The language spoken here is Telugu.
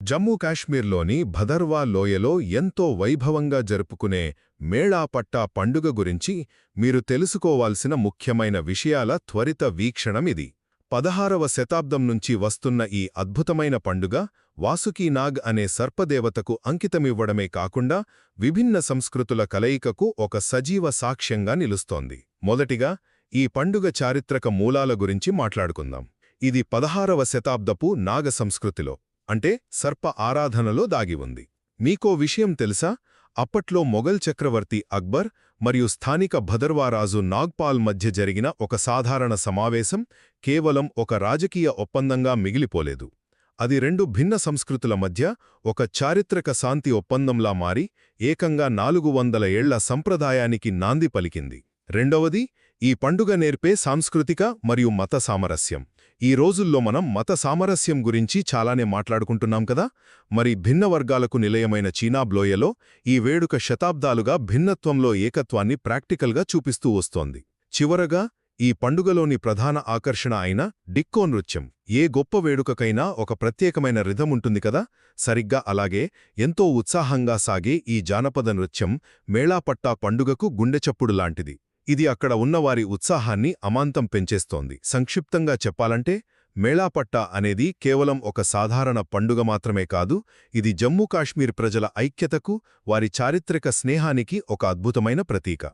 జమ్మూ కాశ్మీర్లోని భదర్వా లోయలో ఎంతో వైభవంగా జరుపుకునే మేళా పట్టా పండుగ గురించి మీరు తెలుసుకోవాల్సిన ముఖ్యమైన విషయాల త్వరిత వీక్షణమిది. 16వ శతాబ్దం నుంచి వస్తున్న ఈ అద్భుతమైన పండుగ వాసుకీనాగ్ అనే సర్పదేవతకు అంకితమివ్వడమే కాకుండా విభిన్న సంస్కృతుల కలయికకు ఒక సజీవ సాక్ష్యంగా నిలుస్తోంది. మొదటిగా ఈ పండుగ చారిత్రక మూలాల గురించి మాట్లాడుకుందాం. ఇది 16వ శతాబ్దపు నాగ సంస్కృతిలో అంటే సర్ప ఆరాధనలో దాగి ఉంది. మీకో విషయం తెలుసా? అప్పట్లో మొఘల్ చక్రవర్తి అక్బర్ మరియు స్థానిక భదర్వారాజు నాగ్పాల్ మధ్య జరిగిన ఒక సాధారణ సమావేశం కేవలం ఒక రాజకీయ ఒప్పందంగా మిగిలిపోలేదు. అది రెండు భిన్న సంస్కృతుల మధ్య ఒక చారిత్రక శాంతి ఒప్పందంలా మారి ఏకంగా 400 ఏళ్ల సంప్రదాయానికి నాంది పలికింది. రెండవది, ఈ పండుగ నేర్పే సాంస్కృతిక మరియు మత సామరస్యం. ఈ రోజుల్లో మనం మత సామరస్యం గురించి చాలానే మాట్లాడుకుంటున్నాం కదా. మరి భిన్న వర్గాలకు నిలయమైన చీనాబ్ లోయలో ఈ వేడుక శతాబ్దాలుగా భిన్నత్వంలో ఏకత్వాన్ని ప్రాక్టికల్గా చూపిస్తూ వస్తోంది. చివరగా ఈ పండుగలోని ప్రధాన ఆకర్షణ అయిన డిక్కో నృత్యం. ఏ గొప్ప వేడుకకైనా ఒక ప్రత్యేకమైన రిథం ఉంటుంది కదా. సరిగ్గా అలాగే ఎంతో ఉత్సాహంగా సాగే ఈ జానపద నృత్యం మేళాపట్టా పండుగకు గుండెచప్పుడు లాంటిది. ఇది అక్కడ ఉన్నవారి ఉత్సాహాన్ని అమాంతం పెంచేస్తోంది. సంక్షిప్తంగా చెప్పాలంటే మేళాపట్టా అనేది కేవలం ఒక సాధారణ పండుగ మాత్రమే కాదు, ఇది జమ్మూ కాశ్మీర్ ప్రజల ఐక్యతకు, వారి చారిత్రక స్నేహానికి ఒక అద్భుతమైన ప్రతీక.